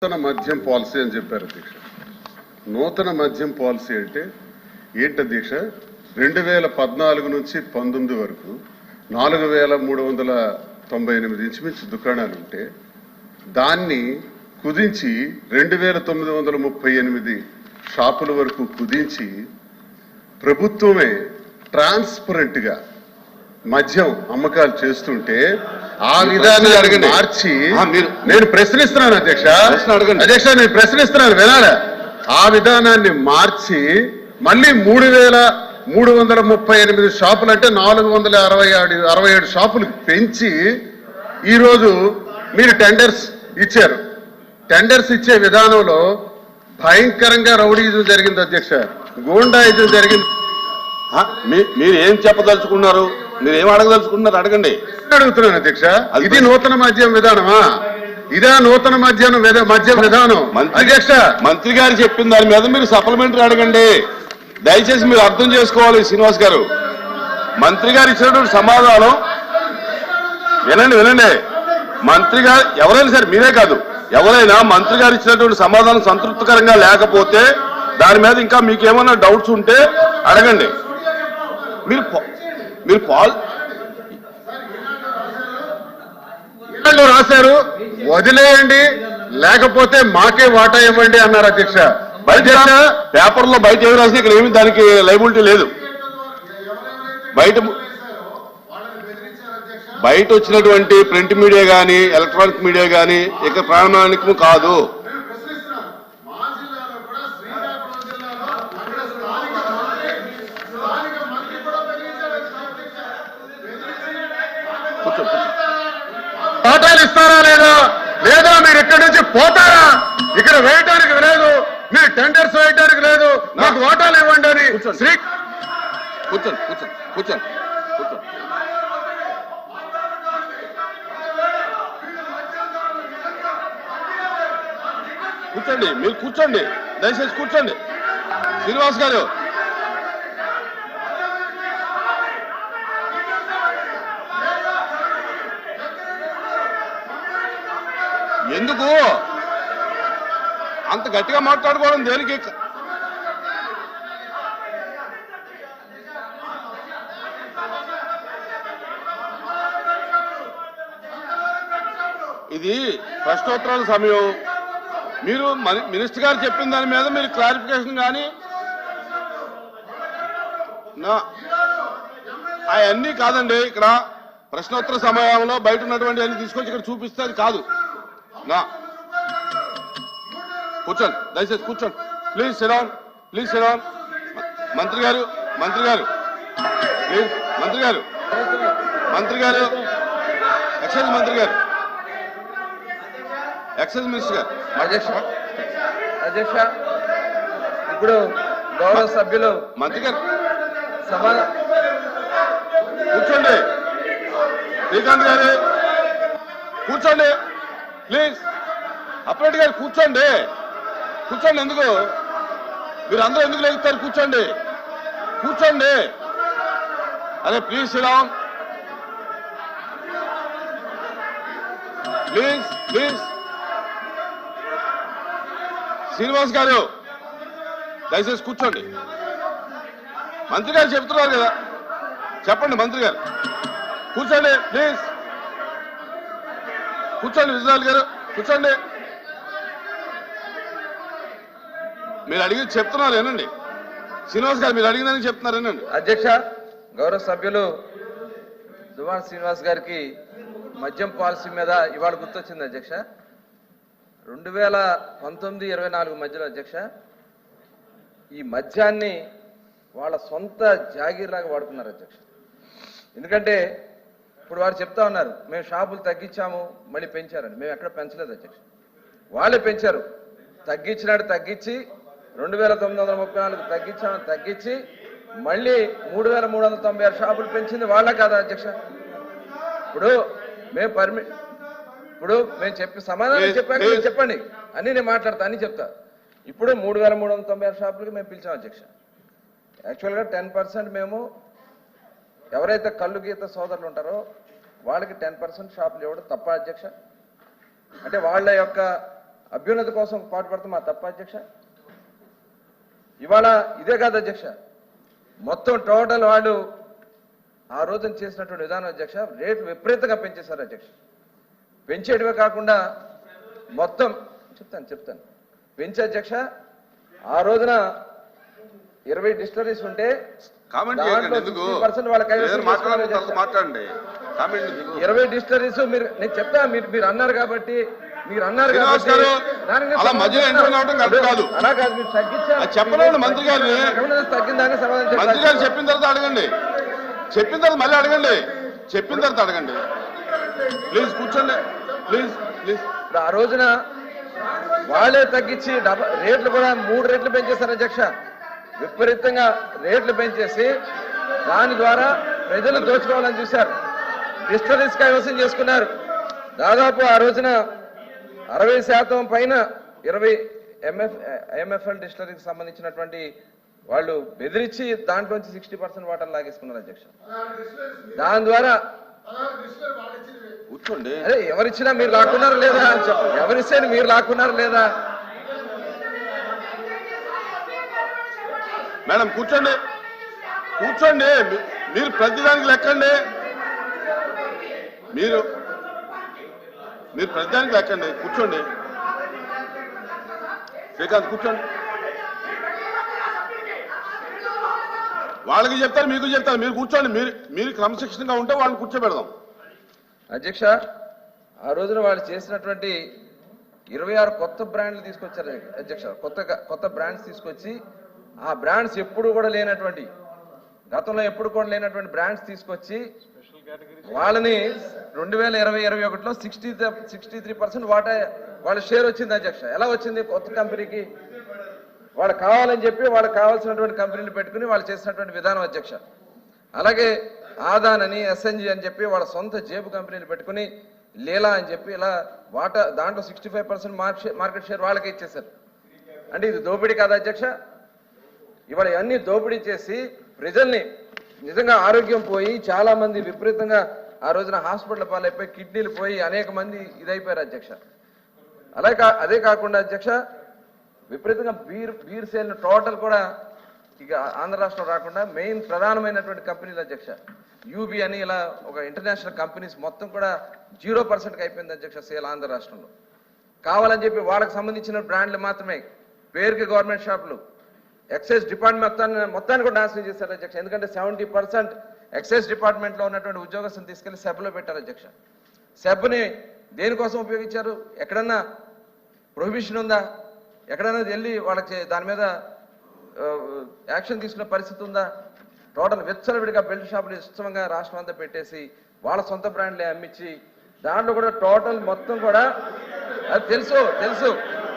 నూతన మద్యం పాలసీ అని చెప్పారు అధ్యక్ష. నూతన మద్యం పాలసీ అంటే ఏంటి అధ్యక్ష? 2014 నుంచి 19 వరకు 4398 ఇంచుమించు దుకాణాలు ఉంటే దాన్ని కుదించి 2938 షాపుల వరకు కుదించి ప్రభుత్వమే ట్రాన్స్పరెంట్ గా మద్యం అమ్మకాలు చేస్తుంటే ఆ విధానాన్ని మార్చి నేను ప్రశ్నిస్తున్నాను అధ్యక్ష. అధ్యక్ష నేను ప్రశ్నిస్తున్నాను వినాలా? ఆ విధానాన్ని మార్చి మళ్ళీ 3338 షాపులు అంటే 467 షాపులు పెంచి ఈరోజు మీరు టెండర్స్ ఇచ్చారు. టెండర్స్ ఇచ్చే విధానంలో భయంకరంగా రౌడీజం జరిగింది అధ్యక్ష, గూండాయిజం జరిగింది. మీరు ఏం చెప్పదలుచుకున్నారు? మీరు ఏం అడగదలుచుకున్నారు? అడగండి. అడుగుతున్నాను అధ్యక్ష. ఇది నూతన మద్యం విధానమా? ఇదే నూతన మద్యం విధానం అధ్యక్ష? మంత్రి గారు చెప్పిన దాని మీద మీరు సప్లిమెంటరీ అడగండి. దయచేసి మీరు అర్థం చేసుకోవాలి శ్రీనివాస్ గారు. మంత్రి గారు ఇచ్చినటువంటి సమాధానం వినండి. మంత్రి గారు ఎవరైనా సరే, మీరే కాదు ఎవరైనా మంత్రి గారు ఇచ్చినటువంటి సమాధానం సంతృప్తికరంగా లేకపోతే దాని మీద ఇంకా మీకు ఏమైనా డౌట్స్ ఉంటే అడగండి. మీరు రాశారు, వదిలేయండి లేకపోతే మాకే వాటా ఇవ్వండి అన్నారు అధ్యక్ష. పేపర్లో బయట ఏమి రాసినా ఇక్కడ ఏమి దానికి లైబిలిటీ లేదు. బయట వచ్చినటువంటి ప్రింట్ మీడియా కానీ ఎలక్ట్రానిక్ మీడియా కానీ ఇక ప్రామాణికము కాదు. వాటాలు ఇస్తారా లేదా మీరు ఇక్కడి నుంచి పోతారా? ఇక్కడ వేయటానికి లేదు, మీరు టెండర్స్ వేయటానికి లేదు, నాకు వాటాలు ఇవ్వండి అని కూర్చోండి. మీరు కూర్చోండి, దయచేసి కూర్చోండి. శ్రీనివాస్ గారు ఎందుకు అంత గట్టిగా మాట్లాడుకోవడం దేనికి? ఇది ప్రశ్నోత్తరాల సమయం. మీరు మినిస్టర్ గారు చెప్పిన దాని మీద మీరు క్లారిఫికేషన్ కానీ అవన్నీ కాదండి. ఇక్కడ ప్రశ్నోత్తర సమయంలో బయట ఉన్నటువంటి అన్ని తీసుకొచ్చి ఇక్కడ చూపిస్తే అది కాదు. కూర్చోండి, దయచేసి కూర్చోండి. Please SIT down. మంత్రి గారు ప్లీజ్. మంత్రి గారు ఎక్సైజ్ మంత్రి గారు, ఎక్సైజ్ మినిస్టర్ గారు. అధ్యక్ష ఇప్పుడు గౌరవ సభ్యులు మంత్రి గారు కూర్చోండి. శ్రీకాంత్ గారు కూర్చోండి ప్లీజ్. అప్పటి గారు కూర్చోండి. ఎందుకు మీరు అందరూ ఎందుకు లేగుతారు? కూర్చోండి. అరే please SIT down. Please. Srinivas గారు దయచేసి కూర్చోండి. మంత్రి గారు చెప్తున్నారు కదా, చెప్పండి. మంత్రి గారు కూర్చోండి ప్లీజ్. విజయనాథ్ గారు కూర్చోండి. మీరు అడిగి చెప్తున్నారు ఏనండి. శ్రీనివాస్ గారు మీరు అడిగిందని చెప్తున్నారు ఏనండి. అధ్యక్ష గౌరవ సభ్యులు దువ్వాడ శ్రీనివాస్ గారికి మద్యం పాలసీ మీద ఇవాళ గుర్తొచ్చింది అధ్యక్ష. 2019-24 మధ్యలో అధ్యక్ష ఈ మద్యాన్ని వాళ్ళ సొంత జాగీర్లాగా వాడుకున్నారు అధ్యక్ష. ఎందుకంటే ఇప్పుడు వారు చెప్తా ఉన్నారు మేము షాపులు తగ్గించాము మళ్ళీ పెంచారని. మేము ఎక్కడ పెంచలేదు అధ్యక్ష, వాళ్ళే పెంచారు. తగ్గించి 2934 తగ్గించి మళ్ళీ 3396 షాపులు పెంచింది వాళ్ళ కాదా అధ్యక్ష? ఇప్పుడు మేము చెప్పి సమాధానం చెప్పాక చెప్పండి అని నేను మాట్లాడతా అని చెప్తా. ఇప్పుడు 3396 షాపులకి మేము పిలిచాం అధ్యక్ష. యాక్చువల్గా 10% మేము ఎవరైతే కళ్ళు గీత సోదరులు ఉంటారో వాళ్ళకి 10% షాపులు ఇవ్వడం తప్ప అధ్యక్ష? అంటే వాళ్ళ యొక్క అభ్యున్నతి కోసం పాటుపడతాం మా తప్ప అధ్యక్ష. ఇవాళ ఇదే కాదు అధ్యక్ష, మొత్తం టోటల్ వాళ్ళు ఆ రోజున చేసినటువంటి విధానం అధ్యక్ష, రేట్లు విపరీతంగా పెంచేశారు అధ్యక్ష. పెంచేటివే కాకుండా మొత్తం చెప్తాను పెంచే అధ్యక్ష. ఆ రోజున 20 డిస్టిలరీస్ ఉంటే కామెంట్ దాంట్లో 60% వాళ్ళ కైవసం మాట్లాడండి. 20 డిస్టిలరీస్ నేను చెప్తా, మీరు అన్నారు కాబట్టి అలా మధ్యలో ఎంటర్ కావడం కరెక్ట్ కాదు. అలా కాదు, మీరు తగ్గించారు. చెప్పలేదు మంత్రి గారిని. తగ్గిన దానికి సమాధానం మంత్రి గారు చెప్పిన తర్వాత అడగండి, చెప్పిన తర్వాత మళ్ళీ అడగండి, చెప్పిన తర్వాత అడగండి. ప్లీజ్ కూర్చోండి, ప్లీజ్ ప్లీజ్. ఆ రోజున వాళ్ళే తగ్గించి రేట్లు కూడా 3 రేట్లు పెంచేశారు అధ్యక్ష. విపరీతంగా రేట్లు పెంచేసి దాని ద్వారా ప్రజలు దోచుకోవాలని చూశారు. డిస్టరీస్ కైవసం చేసుకున్నారు. దాదాపు ఆ రోజున 60% పైన 20 ఎంఎఫ్ఎల్ డిస్టరీకి సంబంధించినటువంటి వాళ్ళు బెదిరించి దాంట్లోంచి 60% వాటర్ లాగేసుకున్నారు అధ్యక్ష. దాని ద్వారా కూర్చోండి. అదే ఎవరిచ్చినా మీరు లాక్కున్నారు లేదా, ఎవరిస్తే మీరు లాక్కున్నారు లేదా? మేడం కూర్చోండి, కూర్చోండి. మీరు ప్రతిదానికి లెక్కండి, మీరు ప్రతిదానికి లెక్కండి. కూర్చోండి శ్రీకాంత్, కూర్చోండి. వాళ్ళకి చెప్తారు, మీకు చెప్తారు. మీరు కూర్చోండి. మీరు క్రమశిక్షణగా ఉంటే వాళ్ళని కూర్చోబెడదాం. అధ్యక్ష, ఆ రోజున వాళ్ళు చేసినటువంటి 26 కొత్త బ్రాండ్లు తీసుకొచ్చారు అధ్యక్ష. కొత్త బ్రాండ్స్ తీసుకొచ్చి ఆ బ్రాండ్స్ ఎప్పుడు కూడా లేనటువంటి, గతంలో ఎప్పుడు కూడా లేనటువంటి బ్రాండ్స్ తీసుకొచ్చి వాళ్ళని 2020-21లో 63% వాళ్ళ షేర్ వచ్చింది అధ్యక్ష. ఎలా వచ్చింది? కొత్త కంపెనీకి వాళ్ళు కావాలని చెప్పి వాళ్ళకి కావాల్సినటువంటి కంపెనీలు పెట్టుకుని వాళ్ళు చేసినటువంటి విధానం అధ్యక్ష. అలాగే ఆదాన్ అని, ఎస్ఎన్జి అని చెప్పి వాళ్ళ సొంత జేబు కంపెనీలు పెట్టుకుని లీలా అని చెప్పి ఇలా దాంట్లో 65% మార్కెట్ షేర్ వాళ్ళకే ఇచ్చేశారు. అంటే ఇది దోపిడీ కాదా అధ్యక్ష? ఇవాళ ఇవన్నీ దోపిడీ చేసి ప్రజల్ని నిజంగా ఆరోగ్యం పోయి చాలా మంది విపరీతంగా ఆ రోజున హాస్పిటల్ పాలైపోయి కిడ్నీలు పోయి అనేక మంది ఇదైపోయారు అధ్యక్ష. అదే కాకుండా అధ్యక్ష, విపరీతంగా బీర్ సేల్ టోటల్ కూడా ఇక ఆంధ్ర రాష్ట్రం రాకుండా మెయిన్ ప్రధానమైనటువంటి కంపెనీలు అధ్యక్ష, యూబీ అని ఇలా ఒక ఇంటర్నేషనల్ కంపెనీస్ మొత్తం కూడా 0%కి అయిపోయింది అధ్యక్ష సేల్ ఆంధ్ర రాష్ట్రంలో. కావాలని చెప్పి వాళ్ళకి సంబంధించిన బ్రాండ్లు మాత్రమే, పేరుకి గవర్నమెంట్ షాపులు, ఎక్సైజ్ డిపార్ట్మెంట్ మొత్తాన్ని కూడా నాశనం చేశారు అధ్యక్ష. ఎందుకంటే 70% ఎక్సైజ్ డిపార్ట్మెంట్లో ఉన్నటువంటి ఉద్యోగస్తులు తీసుకెళ్లి సెబ్లో పెట్టారు అధ్యక్ష. సెబ్ని దేనికోసం ఉపయోగించారు? ఎక్కడన్నా ప్రొహిబిషన్ ఉందా? ఎక్కడైనా వెళ్ళి వాళ్ళకి దాని మీద యాక్షన్ తీసుకునే పరిస్థితి ఉందా? టోటల్ విచ్చలవిడిగా బెల్ట్ షాపులు ఇష్టంగా రాష్ట్రం అంతా పెట్టేసి వాళ్ళ సొంత బ్రాండ్లే అమ్మించి దాంట్లో కూడా టోటల్ మొత్తం కూడా అది తెలుసు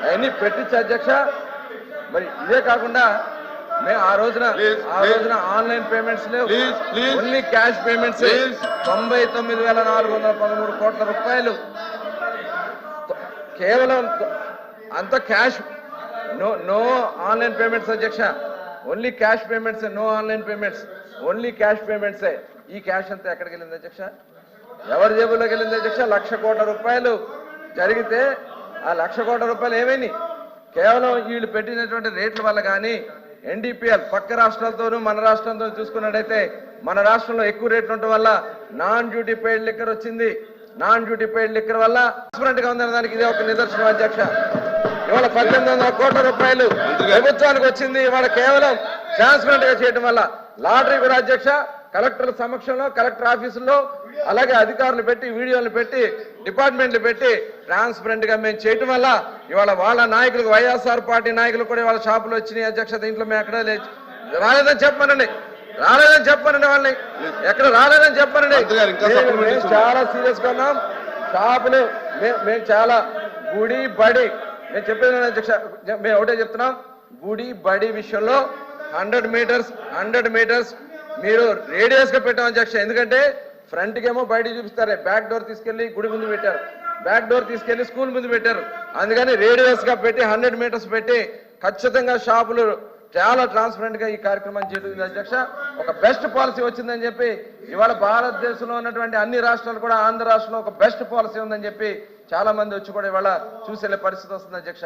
అవన్నీ పెట్టించి అధ్యక్ష. మరి ఇదే కాకుండా మేము ఆ రోజున ఆన్లైన్ పేమెంట్స్ లేవు, ఓన్లీ క్యాష్ పేమెంట్స్. 99,413 కోట్ల రూపాయలు కేవలం అంత క్యాష్, నో ఆన్లైన్ పేమెంట్స్ అధ్యక్ష. Only cash payments, no online payments, only cash పేమెంట్సే. ఈ క్యాష్ అంతా ఎక్కడికి వెళ్ళింది అధ్యక్ష? ఎవరి జేబుల్లోకి వెళ్ళింది అధ్యక్ష? 1,00,000 కోట్ల రూపాయలు జరిగితే ఆ 1,00,000 కోట్ల రూపాయలు ఏమైంది? కేవలం వీళ్ళు పెట్టినటువంటి రేట్ల వల్ల కానీ, ఎన్డీపీఎల్ పక్క రాష్ట్రాలతోనూ మన రాష్ట్రంతో చూసుకున్నట్టయితే మన రాష్ట్రంలో ఎక్కువ రేట్లు ఉండటం వల్ల నాన్ డ్యూటీ పెయిడ్ లిక్కర్ వచ్చింది. నాన్ డ్యూటీ పెయిడ్ లిక్కర్ వల్ల ట్రాన్స్పరెంట్ గా ఉందన్న దానికి ఇదే ఒక నిదర్శనం అధ్యక్ష. ఇవాళ 1,800 కోట్ల రూపాయలు ప్రభుత్వానికి వచ్చింది. ఇవాళ కేవలం ట్రాన్స్పరెంట్ గా చేయడం వల్ల. లాటరీ కూడా అధ్యక్ష కలెక్టర్ల సమక్షంలో, కలెక్టర్ ఆఫీసుల్లో, అలాగే అధికారులు పెట్టి, వీడియోలు పెట్టి, డిపార్ట్మెంట్లు పెట్టి ట్రాన్స్పరెంట్ గా మేము చేయటం వల్ల ఇవాళ వాళ్ళ నాయకులకు, వైఎస్ఆర్ పార్టీ నాయకులు కూడా వాళ్ళ షాపులు వచ్చినాయి అధ్యక్ష. దీంట్లో మేము ఎక్కడ రాలేదని చెప్పమనండి, వాళ్ళని ఎక్కడ రాలేదని చెప్పమనండి. చాలా సీరియస్ గా ఉన్నాం. షాపులు మేము చాలా గుడి బడి, నేను చెప్పేది అధ్యక్ష, మేము ఒకటే చెప్తున్నాం, గుడి బడి విషయంలో 100 మీటర్స్ మీరు రేడియస్ గా పెట్టాం అధ్యక్ష. ఎందుకంటే ఫ్రంట్ కేమో బయట చూపిస్తారు, బ్యాక్ డోర్ తీసుకెళ్లి గుడి ముందు పెట్టారు, బ్యాక్ డోర్ తీసుకెళ్లి స్కూల్ ముందు పెట్టారు. అందుకని రేడియస్ గా పెట్టి 100 మీటర్స్ పెట్టి ఖచ్చితంగా షాపులు చాలా ట్రాన్స్పరెంట్ గా ఈ కార్యక్రమం చేయడం అధ్యక్ష. ఒక బెస్ట్ పాలసీ వచ్చిందని చెప్పి ఇవాళ భారతదేశంలో ఉన్నటువంటి అన్ని రాష్ట్రాలు కూడా ఆంధ్ర రాష్ట్రంలో ఒక బెస్ట్ పాలసీ ఉందని చెప్పి చాలా మంది వచ్చి కూడా ఇవాళ చూసే పరిస్థితి వస్తుంది అధ్యక్ష.